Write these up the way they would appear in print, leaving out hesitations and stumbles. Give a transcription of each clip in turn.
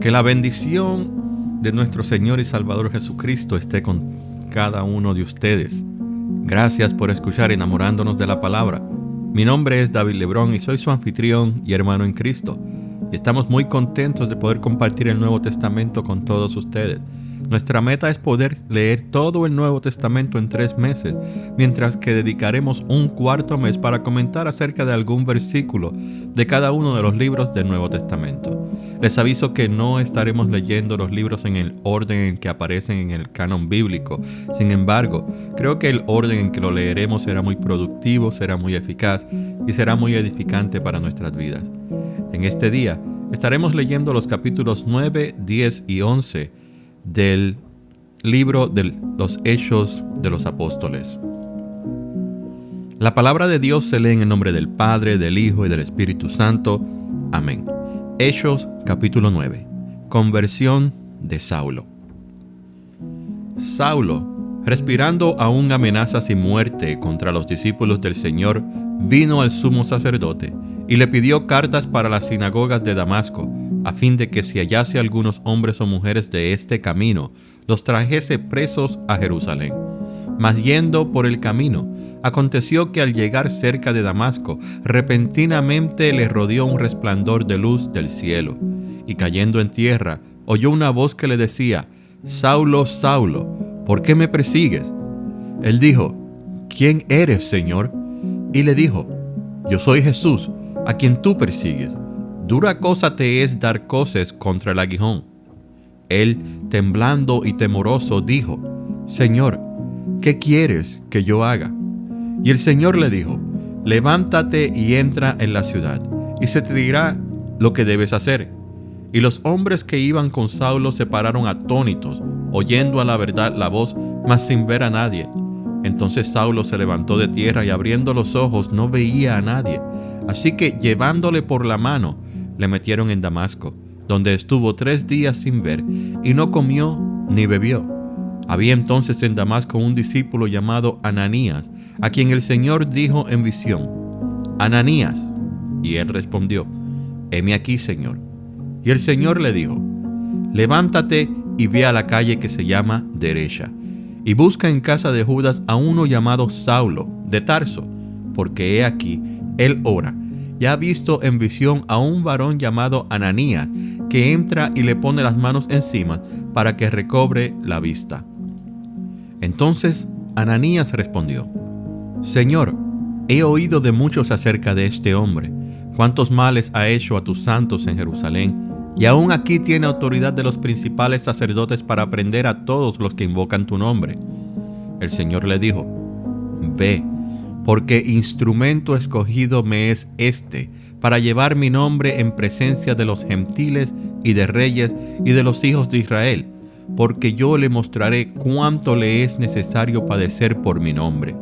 Que la bendición de nuestro Señor y Salvador Jesucristo esté con cada uno de ustedes. Gracias por escuchar Enamorándonos de la Palabra. Mi nombre es David Lebrón y soy su anfitrión y hermano en Cristo. Y estamos muy contentos de poder compartir el Nuevo Testamento con todos ustedes. Nuestra meta es poder leer todo el Nuevo Testamento en 3 meses, mientras que dedicaremos un cuarto mes para comentar acerca de algún versículo de cada uno de los libros del Nuevo Testamento. Les aviso que no estaremos leyendo los libros en el orden en que aparecen en el canon bíblico. Sin embargo, creo que el orden en que lo leeremos será muy productivo, será muy eficaz y será muy edificante para nuestras vidas. En este día estaremos leyendo los capítulos 9, 10 y 11 del libro de los Hechos de los Apóstoles. La palabra de Dios se lee en el nombre del Padre, del Hijo y del Espíritu Santo. Amén. Hechos capítulo 9. Conversión de Saulo. Saulo, respirando aún amenazas y muerte contra los discípulos del Señor, vino al sumo sacerdote y le pidió cartas para las sinagogas de Damasco, a fin de que si hallase algunos hombres o mujeres de este camino, los trajese presos a Jerusalén. Mas yendo por el camino, aconteció que al llegar cerca de Damasco, repentinamente le rodeó un resplandor de luz del cielo, y cayendo en tierra, oyó una voz que le decía: Saulo, Saulo, ¿por qué me persigues? Él dijo: ¿Quién eres, Señor? Y le dijo: Yo soy Jesús, a quien tú persigues. Dura cosa te es dar coces contra el aguijón. Él, temblando y temoroso, dijo: Señor, ¿qué quieres que yo haga? Y el Señor le dijo: Levántate y entra en la ciudad, y se te dirá lo que debes hacer. Y los hombres que iban con Saulo se pararon atónitos, oyendo a la verdad la voz, mas sin ver a nadie. Entonces Saulo se levantó de tierra y abriendo los ojos no veía a nadie. Así que llevándole por la mano, le metieron en Damasco, donde estuvo 3 días sin ver, y no comió ni bebió. Había entonces en Damasco un discípulo llamado Ananías, a quien el Señor dijo en visión: Ananías. Y él respondió: Heme aquí, Señor. Y el Señor le dijo: Levántate y ve a la calle que se llama Derecha, y busca en casa de Judas a uno llamado Saulo, de Tarso, porque he aquí, él ora, y ha visto en visión a un varón llamado Ananías, que entra y le pone las manos encima para que recobre la vista. Entonces Ananías respondió: Señor, he oído de muchos acerca de este hombre, cuántos males ha hecho a tus santos en Jerusalén, y aún aquí tiene autoridad de los principales sacerdotes para prender a todos los que invocan tu nombre. El Señor le dijo: Ve, porque instrumento escogido me es este, para llevar mi nombre en presencia de los gentiles y de reyes y de los hijos de Israel, porque yo le mostraré cuánto le es necesario padecer por mi nombre.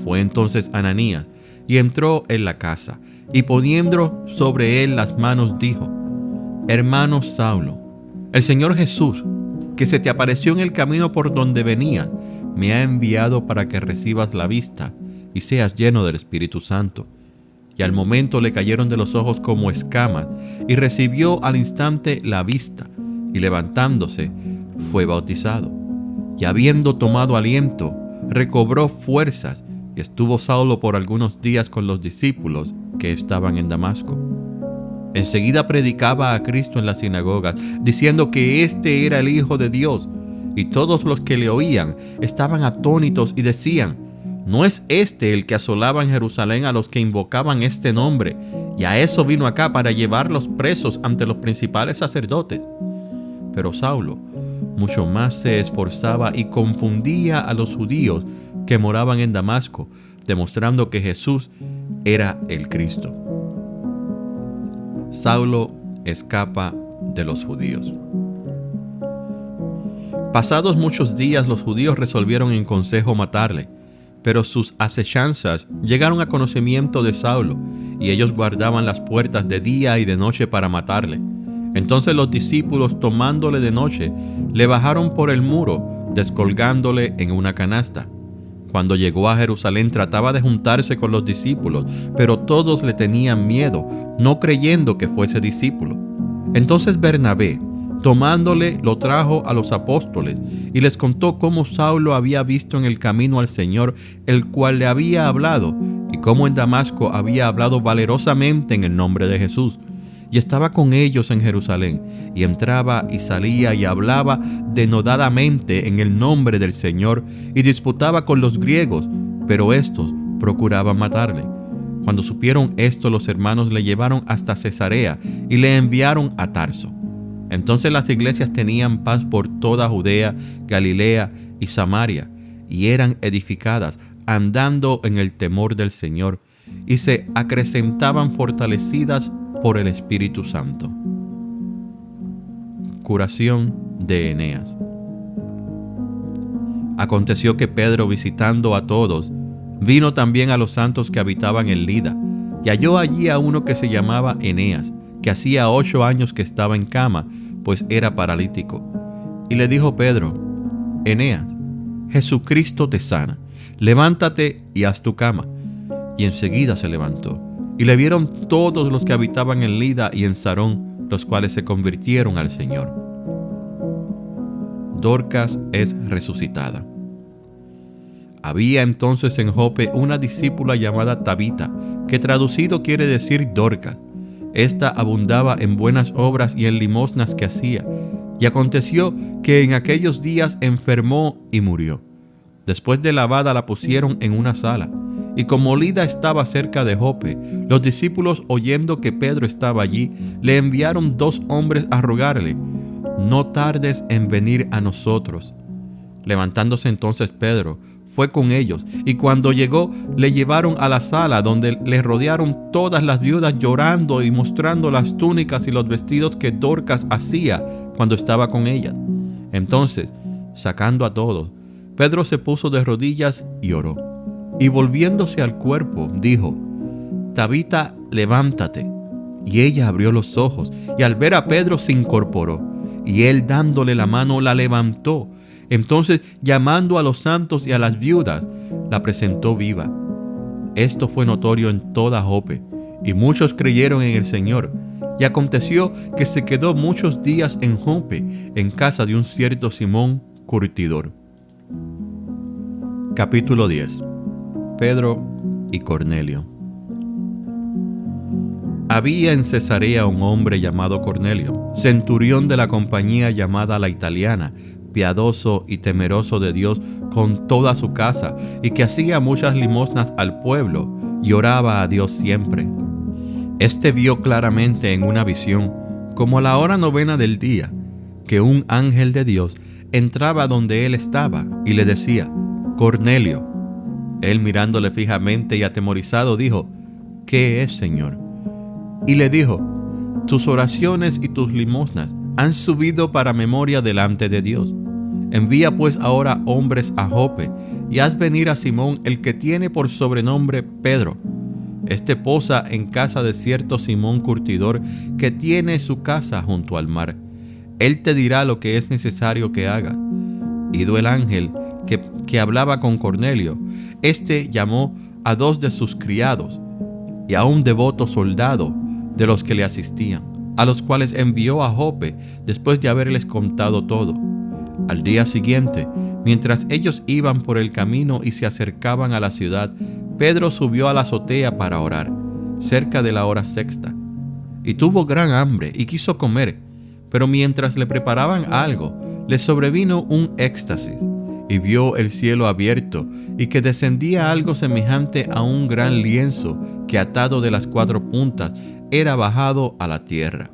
Fue entonces Ananías, y entró en la casa, y poniendo sobre él las manos dijo: Hermano Saulo, el Señor Jesús, que se te apareció en el camino por donde venía, me ha enviado para que recibas la vista y seas lleno del Espíritu Santo. Y al momento le cayeron de los ojos como escamas, y recibió al instante la vista, y levantándose, fue bautizado. Y habiendo tomado aliento, recobró fuerzas, y estuvo Saulo por algunos días con los discípulos que estaban en Damasco. Enseguida predicaba a Cristo en las sinagogas, diciendo que éste era el Hijo de Dios, y todos los que le oían estaban atónitos y decían: ¿No es este el que asolaba en Jerusalén a los que invocaban este nombre? Y a eso vino acá, para llevarlos presos ante los principales sacerdotes. Pero Saulo mucho más se esforzaba y confundía a los judíos que moraban en Damasco, demostrando que Jesús era el Cristo. Saulo escapa de los judíos. Pasados muchos días, los judíos resolvieron en consejo matarle, pero sus acechanzas llegaron a conocimiento de Saulo, y ellos guardaban las puertas de día y de noche para matarle. Entonces los discípulos, tomándole de noche, le bajaron por el muro, descolgándole en una canasta. Cuando llegó a Jerusalén, trataba de juntarse con los discípulos, pero todos le tenían miedo, no creyendo que fuese discípulo. Entonces Bernabé, Tomándole, lo trajo a los apóstoles y les contó cómo Saulo había visto en el camino al Señor, el cual le había hablado, y cómo en Damasco había hablado valerosamente en el nombre de Jesús. Y estaba con ellos en Jerusalén, y entraba y salía y hablaba denodadamente en el nombre del Señor, y disputaba con los griegos, pero estos procuraban matarle. Cuando supieron esto, los hermanos le llevaron hasta Cesarea y le enviaron a Tarso. Entonces las iglesias tenían paz por toda Judea, Galilea y Samaria, y eran edificadas, andando en el temor del Señor, y se acrecentaban fortalecidas por el Espíritu Santo. Curación de Eneas. Aconteció que Pedro, visitando a todos, vino también a los santos que habitaban en Lida, y halló allí a uno que se llamaba Eneas, que hacía 8 años que estaba en cama, pues era paralítico. Y le dijo Pedro: Eneas, Jesucristo te sana, levántate y haz tu cama. Y enseguida se levantó. Y le vieron todos los que habitaban en Lida y en Sarón, los cuales se convirtieron al Señor. Dorcas es resucitada. Había entonces en Jope una discípula llamada Tabita, que traducido quiere decir Dorcas. Esta abundaba en buenas obras y en limosnas que hacía. Y aconteció que en aquellos días enfermó y murió. Después de lavada la pusieron en una sala. Y como Lida estaba cerca de Jope, los discípulos, oyendo que Pedro estaba allí, le enviaron 2 hombres a rogarle: no tardes en venir a nosotros. Levantándose entonces Pedro, fue con ellos, y cuando llegó, le llevaron a la sala, donde le rodearon todas las viudas llorando y mostrando las túnicas y los vestidos que Dorcas hacía cuando estaba con ellas. Entonces, sacando a todos, Pedro se puso de rodillas y oró. Y volviéndose al cuerpo, dijo: Tabita, levántate. Y ella abrió los ojos, y al ver a Pedro se incorporó, y él, dándole la mano, la levantó. Entonces, llamando a los santos y a las viudas, la presentó viva. Esto fue notorio en toda Jope, y muchos creyeron en el Señor. Y aconteció que se quedó muchos días en Jope, en casa de un cierto Simón curtidor. Capítulo 10. Pedro y Cornelio. Había en Cesarea un hombre llamado Cornelio, centurión de la compañía llamada La Italiana, piadoso y temeroso de Dios con toda su casa, y que hacía muchas limosnas al pueblo y oraba a Dios siempre. Este vio claramente en una visión, como a la hora 9 del día, que un ángel de Dios entraba donde él estaba y le decía: Cornelio. Él, mirándole fijamente y atemorizado, dijo: ¿Qué es, Señor? Y le dijo: tus oraciones y tus limosnas han subido para memoria delante de Dios. Envía pues ahora hombres a Jope, y haz venir a Simón, el que tiene por sobrenombre Pedro. Este posa en casa de cierto Simón curtidor, que tiene su casa junto al mar. Él te dirá lo que es necesario que hagas. Ido el ángel que hablaba con Cornelio, este llamó a 2 de sus criados y a un devoto soldado de los que le asistían, a los cuales envió a Jope después de haberles contado todo. Al día siguiente, mientras ellos iban por el camino y se acercaban a la ciudad, Pedro subió a la azotea para orar, cerca de la hora sexta, y tuvo gran hambre y quiso comer, pero mientras le preparaban algo, le sobrevino un éxtasis, y vio el cielo abierto y que descendía algo semejante a un gran lienzo que, atado de las 4 puntas, era bajado a la tierra,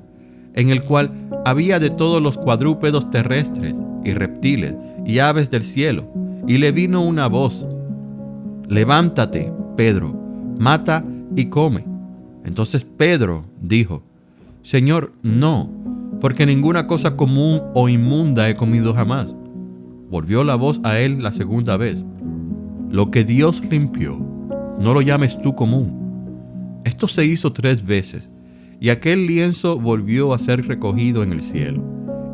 en el cual había de todos los cuadrúpedos terrestres y reptiles y aves del cielo. Y le vino una voz: levántate, Pedro, mata y come. Entonces Pedro dijo: Señor, no, porque ninguna cosa común o inmunda he comido jamás. Volvió la voz a él la segunda vez: lo que Dios limpió, no lo llames tú común. Esto se hizo 3 veces, y aquel lienzo volvió a ser recogido en el cielo.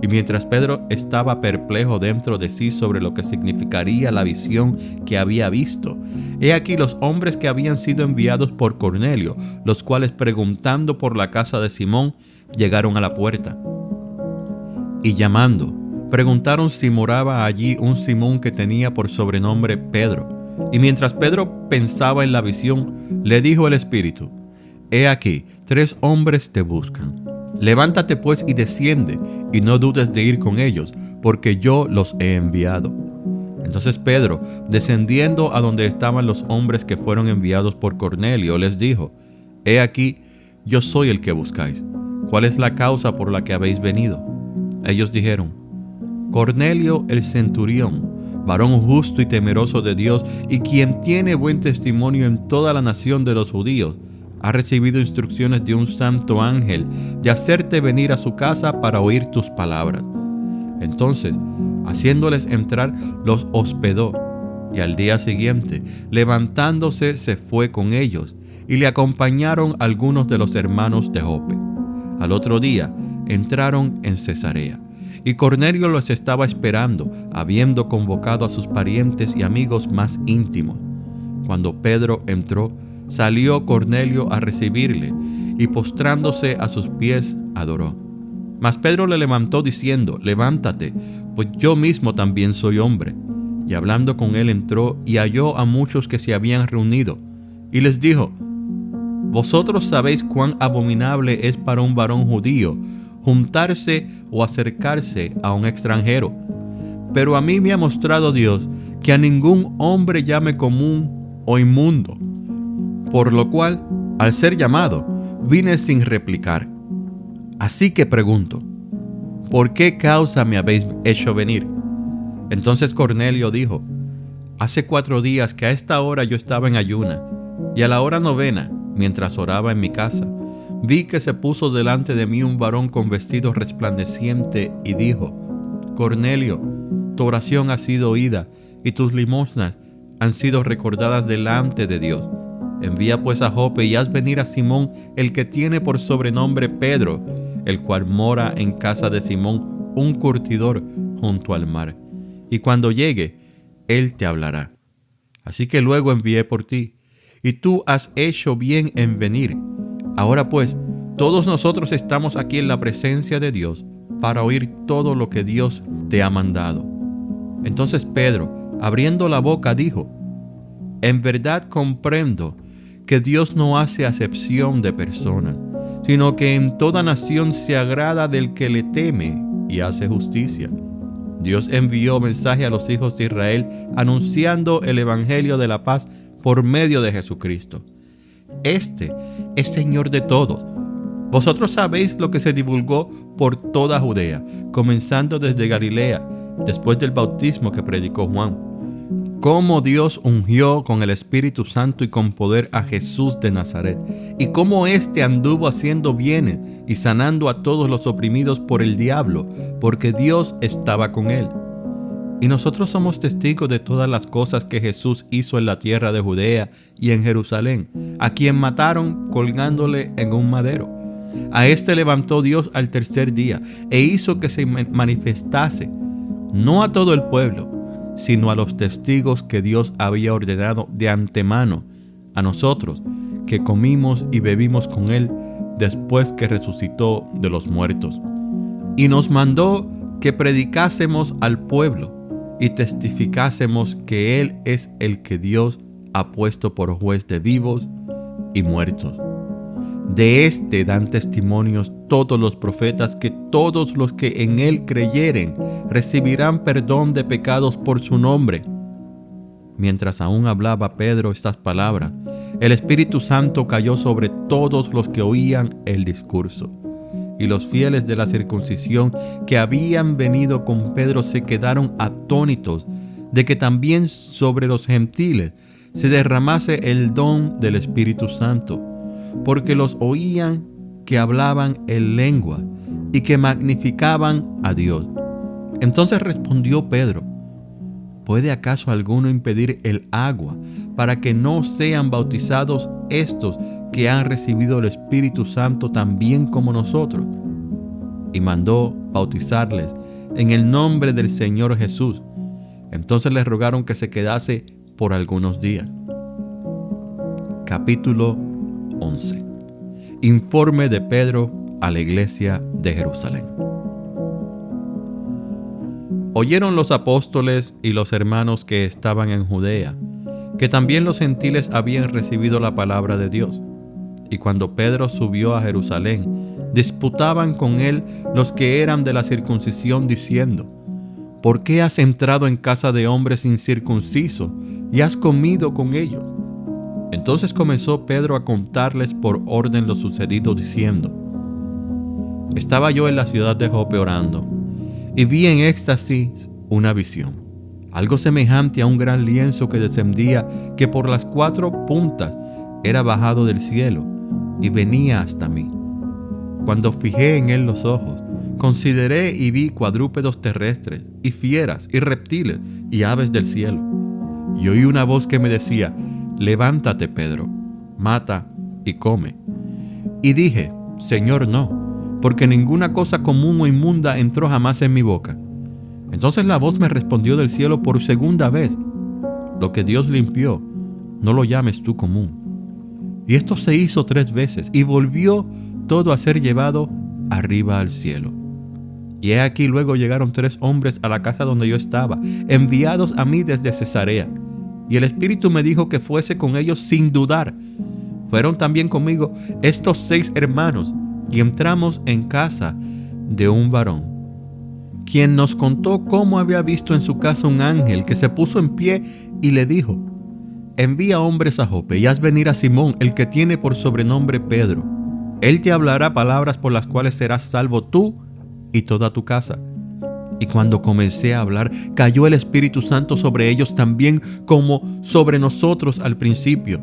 Y mientras Pedro estaba perplejo dentro de sí sobre lo que significaría la visión que había visto, he aquí los hombres que habían sido enviados por Cornelio, los cuales, preguntando por la casa de Simón, llegaron a la puerta. Y llamando, preguntaron si moraba allí un Simón que tenía por sobrenombre Pedro. Y mientras Pedro pensaba en la visión, le dijo el Espíritu: He aquí, 3 hombres te buscan. Levántate pues y desciende, y no dudes de ir con ellos, porque yo los he enviado. Entonces Pedro, descendiendo a donde estaban los hombres que fueron enviados por Cornelio, les dijo: He aquí, yo soy el que buscáis. ¿Cuál es la causa por la que habéis venido? Ellos dijeron: Cornelio el centurión, varón justo y temeroso de Dios, y quien tiene buen testimonio en toda la nación de los judíos, ha recibido instrucciones de un santo ángel de hacerte venir a su casa para oír tus palabras. Entonces, haciéndoles entrar, los hospedó, y al día siguiente, levantándose, se fue con ellos, y le acompañaron algunos de los hermanos de Jope. Al otro día, entraron en Cesarea, y Cornelio los estaba esperando, habiendo convocado a sus parientes y amigos más íntimos. Cuando Pedro entró, salió Cornelio a recibirle, y postrándose a sus pies, adoró. Mas Pedro le levantó diciendo: Levántate, pues yo mismo también soy hombre. Y hablando con él entró y halló a muchos que se habían reunido, y les dijo: Vosotros sabéis cuán abominable es para un varón judío juntarse o acercarse a un extranjero. Pero a mí me ha mostrado Dios que a ningún hombre llame común o inmundo. Por lo cual, al ser llamado, vine sin replicar. Así que pregunto: ¿por qué causa me habéis hecho venir? Entonces Cornelio dijo: Hace 4 días que a esta hora yo estaba en ayuna, y a la hora 9, mientras oraba en mi casa, vi que se puso delante de mí un varón con vestido resplandeciente y dijo: Cornelio, tu oración ha sido oída, y tus limosnas han sido recordadas delante de Dios. Envía pues a Jope y haz venir a Simón, el que tiene por sobrenombre Pedro, el cual mora en casa de Simón, un curtidor junto al mar. Y cuando llegue, él te hablará. Así que luego envié por ti, y tú has hecho bien en venir. Ahora pues, todos nosotros estamos aquí en la presencia de Dios para oír todo lo que Dios te ha mandado. Entonces Pedro, abriendo la boca, dijo: En verdad comprendo que Dios no hace acepción de personas, sino que en toda nación se agrada del que le teme y hace justicia. Dios envió mensaje a los hijos de Israel anunciando el evangelio de la paz por medio de Jesucristo. Este es Señor de todos. Vosotros sabéis lo que se divulgó por toda Judea, comenzando desde Galilea, después del bautismo que predicó Juan, cómo Dios ungió con el Espíritu Santo y con poder a Jesús de Nazaret, y cómo éste anduvo haciendo bienes y sanando a todos los oprimidos por el diablo, porque Dios estaba con él. Y nosotros somos testigos de todas las cosas que Jesús hizo en la tierra de Judea y en Jerusalén, a quien mataron colgándole en un madero. A este levantó Dios al tercer día e hizo que se manifestase, no a todo el pueblo, sino a los testigos que Dios había ordenado de antemano, a nosotros que comimos y bebimos con él después que resucitó de los muertos. Y nos mandó que predicásemos al pueblo y testificásemos que él es el que Dios ha puesto por juez de vivos y muertos. De este dan testimonios todos los profetas, que todos los que en él creyeren recibirán perdón de pecados por su nombre. Mientras aún hablaba Pedro estas palabras, el Espíritu Santo cayó sobre todos los que oían el discurso. Y los fieles de la circuncisión que habían venido con Pedro se quedaron atónitos de que también sobre los gentiles se derramase el don del Espíritu Santo, porque los oían que hablaban en lengua y que magnificaban a Dios. Entonces respondió Pedro: ¿puede acaso alguno impedir el agua para que no sean bautizados estos que han recibido el Espíritu Santo también como nosotros? Y mandó bautizarles en el nombre del Señor Jesús. Entonces les rogaron que se quedase por algunos días. Capítulo 11. Informe de Pedro a la iglesia de Jerusalén. Oyeron los apóstoles y los hermanos que estaban en Judea, que también los gentiles habían recibido la palabra de Dios. Y cuando Pedro subió a Jerusalén, disputaban con él los que eran de la circuncisión, diciendo: ¿por qué has entrado en casa de hombres incircuncisos y has comido con ellos? Entonces comenzó Pedro a contarles por orden lo sucedido, diciendo: estaba yo en la ciudad de Jope orando, y vi en éxtasis una visión, algo semejante a un gran lienzo que descendía, que por las 4 puntas era bajado del cielo y venía hasta mí. Cuando fijé en él los ojos, consideré y vi cuadrúpedos terrestres, y fieras, y reptiles, y aves del cielo. Y oí una voz que me decía: levántate, Pedro, mata y come. Y dije: Señor, no, porque ninguna cosa común o inmunda entró jamás en mi boca. Entonces la voz me respondió del cielo por segunda vez: lo que Dios limpió, no lo llames tú común. Y esto se hizo 3 veces, y volvió todo a ser llevado arriba al cielo. Y he aquí luego llegaron 3 hombres a la casa donde yo estaba, enviados a mí desde Cesarea. Y el Espíritu me dijo que fuese con ellos sin dudar. Fueron también conmigo estos 6 hermanos, y entramos en casa de un varón, quien nos contó cómo había visto en su casa un ángel que se puso en pie y le dijo: envía hombres a Jope y haz venir a Simón, el que tiene por sobrenombre Pedro. Él te hablará palabras por las cuales serás salvo tú y toda tu casa. Y cuando comencé a hablar, cayó el Espíritu Santo sobre ellos también, como sobre nosotros al principio.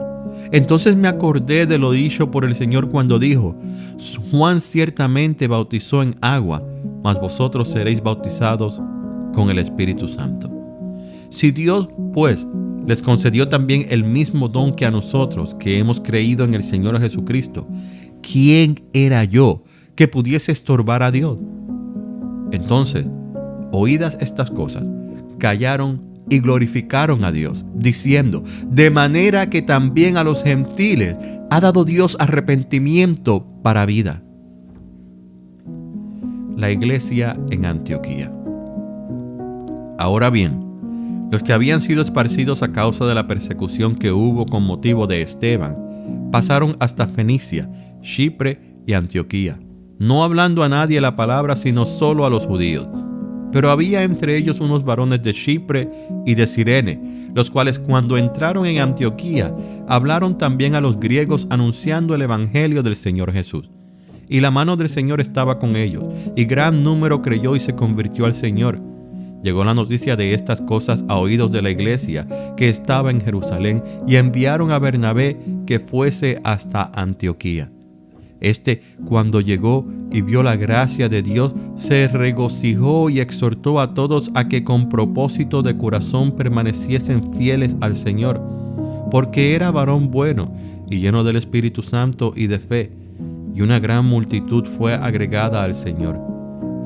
Entonces me acordé de lo dicho por el Señor cuando dijo: Juan ciertamente bautizó en agua, mas vosotros seréis bautizados con el Espíritu Santo. Si Dios, pues, les concedió también el mismo don que a nosotros, que hemos creído en el Señor Jesucristo, ¿quién era yo que pudiese estorbar a Dios? Entonces, oídas estas cosas, callaron y glorificaron a Dios, diciendo: de manera que también a los gentiles ha dado Dios arrepentimiento para vida. La iglesia en Antioquía. Ahora bien, los que habían sido esparcidos a causa de la persecución que hubo con motivo de Esteban, pasaron hasta Fenicia, Chipre y Antioquía, no hablando a nadie la palabra, sino solo a los judíos. Pero había entre ellos unos varones de Chipre y de Cirene, los cuales cuando entraron en Antioquía, hablaron también a los griegos, anunciando el evangelio del Señor Jesús. Y la mano del Señor estaba con ellos, y gran número creyó y se convirtió al Señor. Llegó la noticia de estas cosas a oídos de la iglesia que estaba en Jerusalén, y enviaron a Bernabé que fuese hasta Antioquía. Este, cuando llegó y vio la gracia de Dios, se regocijó y exhortó a todos a que con propósito de corazón permaneciesen fieles al Señor, porque era varón bueno y lleno del Espíritu Santo y de fe, y una gran multitud fue agregada al Señor.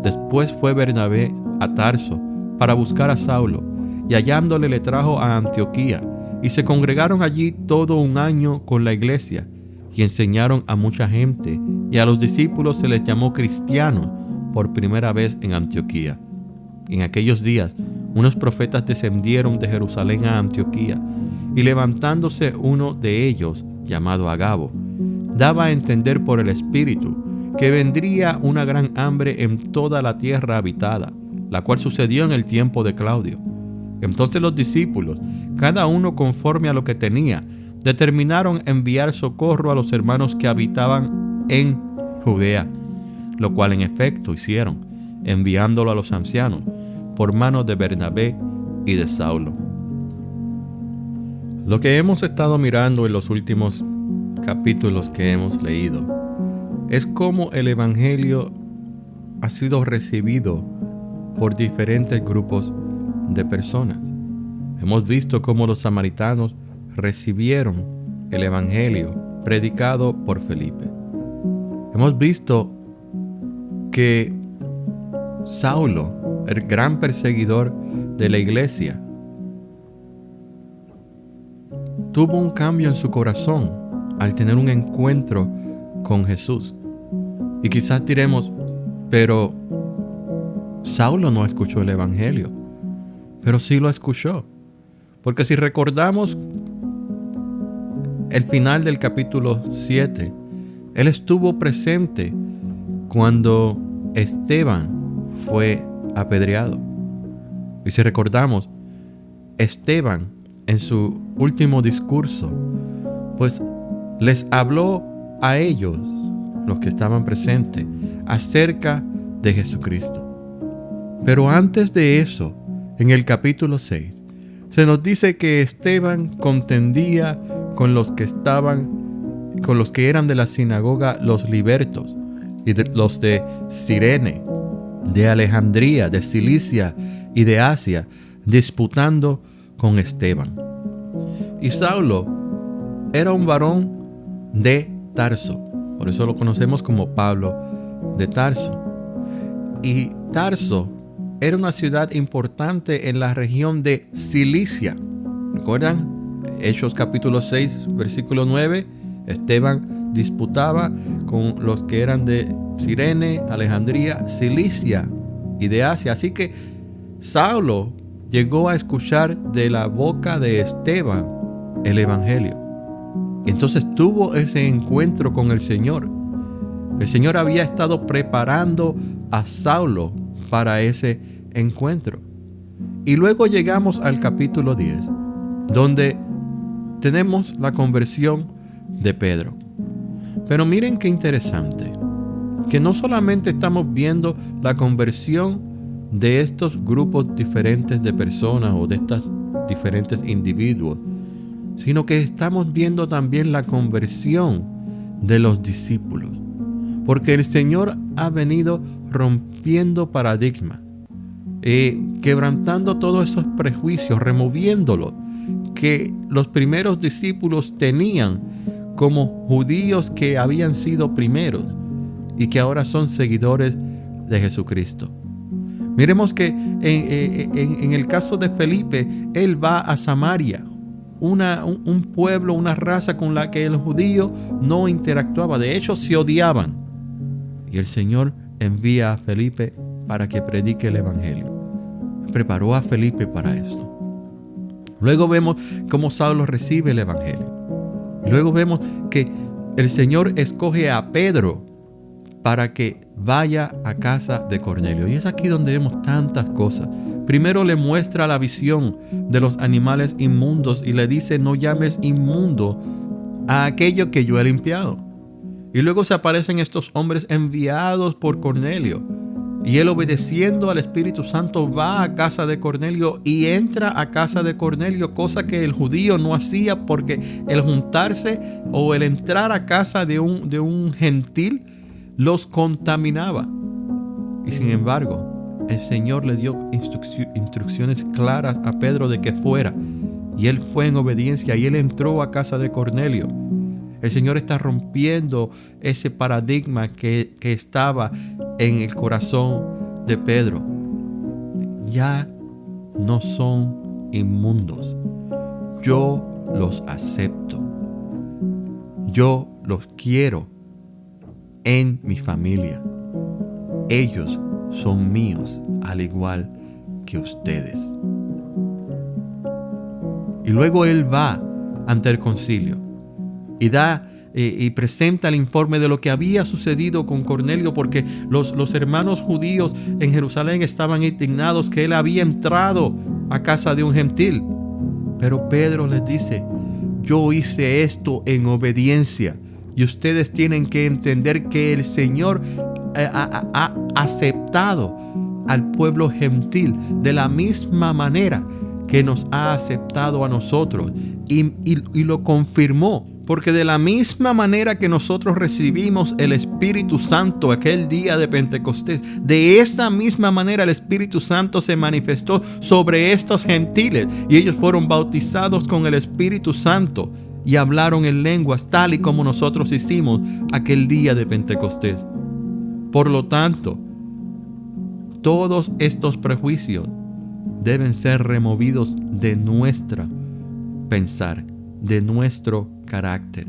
Después fue Bernabé a Tarso para buscar a Saulo, y hallándole le trajo a Antioquía, y se congregaron allí todo un año con la iglesia, y enseñaron a mucha gente, y a los discípulos se les llamó cristianos por primera vez en Antioquía. En aquellos días, unos profetas descendieron de Jerusalén a Antioquía, y levantándose uno de ellos, llamado Agabo, daba a entender por el Espíritu que vendría una gran hambre en toda la tierra habitada, la cual sucedió en el tiempo de Claudio. Entonces los discípulos, cada uno conforme a lo que tenía, determinaron enviar socorro a los hermanos que habitaban en Judea, lo cual en efecto hicieron, enviándolo a los ancianos por mano de Bernabé y de Saulo. Lo que hemos estado mirando en los últimos capítulos que hemos leído es cómo el evangelio ha sido recibido por diferentes grupos de personas. Hemos visto cómo los samaritanos recibieron el evangelio predicado por Felipe. Hemos visto que Saulo, el gran perseguidor de la iglesia, tuvo un cambio en su corazón al tener un encuentro con Jesús. Y quizás diremos, pero Saulo no escuchó el evangelio. pero sí lo escuchó. Porque si recordamos el final del capítulo 7, él estuvo presente cuando Esteban fue apedreado. Y si recordamos, Esteban en su último discurso, pues les habló a ellos, los que estaban presentes, acerca de Jesucristo. Pero antes de eso, en el capítulo 6, se nos dice que Esteban contendía con los que eran de la sinagoga, los libertos, y los de Cirene, de Alejandría, de Cilicia y de Asia, disputando con Esteban. Y Saulo era un varón de Tarso, por eso lo conocemos como Pablo de Tarso. Y Tarso era una ciudad importante en la región de Cilicia. ¿Recuerdan? Hechos capítulo 6, versículo 9. Esteban disputaba con los que eran de Cirene, Alejandría, Cilicia y de Asia. Así que Saulo llegó a escuchar de la boca de Esteban el evangelio. Entonces tuvo ese encuentro con el Señor. El Señor había estado preparando a Saulo para ese encuentro. Y luego llegamos al capítulo 10, donde tenemos la conversión de Pedro. Pero miren qué interesante, que no solamente estamos viendo la conversión de estos grupos diferentes de personas o de estos diferentes individuos, sino que estamos viendo también la conversión de los discípulos. Porque el Señor ha venido rompiendo paradigmas, quebrantando todos esos prejuicios, removiéndolos que los primeros discípulos tenían como judíos que habían sido primeros y que ahora son seguidores de Jesucristo. Miremos que en el caso de Felipe, él va a Samaria, un pueblo, una raza con la que el judío no interactuaba. De hecho, se odiaban. Y el Señor envía a Felipe para que predique el evangelio. Preparó a Felipe para esto. Luego vemos cómo Saulo recibe el evangelio. Y luego vemos que el Señor escoge a Pedro para que vaya a casa de Cornelio. Y es aquí donde vemos tantas cosas. Primero le muestra la visión de los animales inmundos y le dice: no llames inmundo a aquello que yo he limpiado. Y luego se aparecen estos hombres enviados por Cornelio. Y él, obedeciendo al Espíritu Santo, va a casa de Cornelio y entra a casa de Cornelio, cosa que el judío no hacía, porque el juntarse o el entrar a casa de un gentil los contaminaba. Y sin embargo, el Señor le dio instrucciones claras a Pedro de que fuera. Y él fue en obediencia y él entró a casa de Cornelio. El Señor está rompiendo ese paradigma que estaba en el corazón de Pedro. Ya no son inmundos. Yo los acepto. Yo los quiero en mi familia. Ellos son míos, al igual que ustedes. Y luego él va ante el concilio y da y presenta el informe de lo que había sucedido con Cornelio, porque los hermanos judíos en Jerusalén estaban indignados que él había entrado a casa de un gentil. Pero Pedro les dice: yo hice esto en obediencia, y ustedes tienen que entender que el Señor ha aceptado al pueblo gentil de la misma manera que nos ha aceptado a nosotros, y lo confirmó. Porque de la misma manera que nosotros recibimos el Espíritu Santo aquel día de Pentecostés, de esa misma manera el Espíritu Santo se manifestó sobre estos gentiles, y ellos fueron bautizados con el Espíritu Santo y hablaron en lenguas, tal y como nosotros hicimos aquel día de Pentecostés. Por lo tanto, todos estos prejuicios deben ser removidos de nuestro pensar, de nuestro carácter.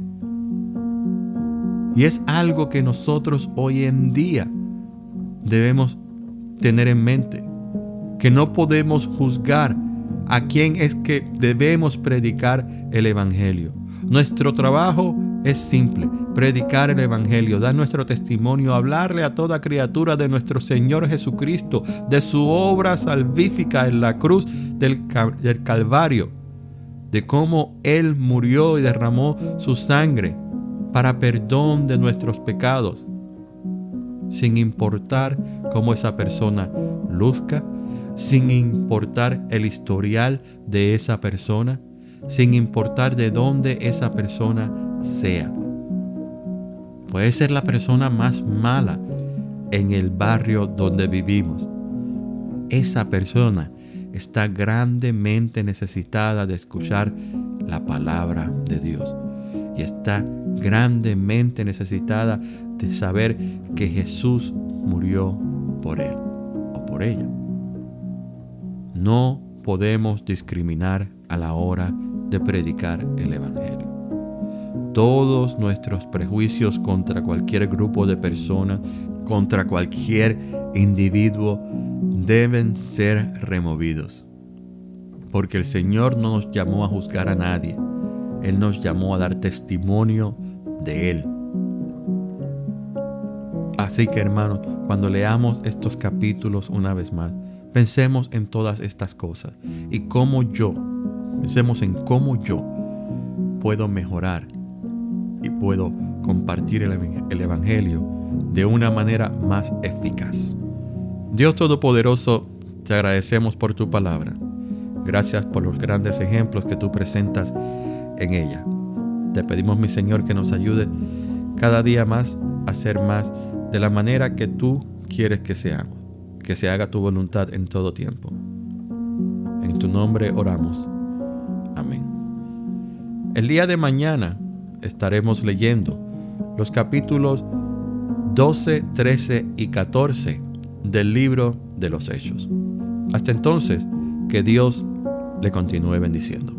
Y es algo que nosotros hoy en día debemos tener en mente, que no podemos juzgar a quién es que debemos predicar el Evangelio. Nuestro trabajo es simple: predicar el Evangelio, dar nuestro testimonio, hablarle a toda criatura de nuestro Señor Jesucristo, de su obra salvífica en la cruz del Calvario, de cómo Él murió y derramó su sangre para perdón de nuestros pecados, sin importar cómo esa persona luzca, sin importar el historial de esa persona, sin importar de dónde esa persona sea. Puede ser la persona más mala en el barrio donde vivimos. Esa persona está grandemente necesitada de escuchar la palabra de Dios. Y está grandemente necesitada de saber que Jesús murió por él o por ella. No podemos discriminar a la hora de predicar el Evangelio. Todos nuestros prejuicios contra cualquier grupo de personas, contra cualquier individuo, deben ser removidos. Porque el Señor no nos llamó a juzgar a nadie. Él nos llamó a dar testimonio de Él. Así que, hermanos, cuando leamos estos capítulos una vez más, pensemos en todas estas cosas y pensemos en cómo yo puedo mejorar y puedo compartir el Evangelio de una manera más eficaz. Dios Todopoderoso, te agradecemos por tu palabra. Gracias por los grandes ejemplos que tú presentas en ella. Te pedimos, mi Señor, que nos ayudes cada día más a ser más de la manera que tú quieres que seamos, que se haga tu voluntad en todo tiempo. En tu nombre oramos. Amén. El día de mañana estaremos leyendo los capítulos 12, 13 y 14 del libro de los Hechos. Hasta entonces, que Dios le continúe bendiciendo.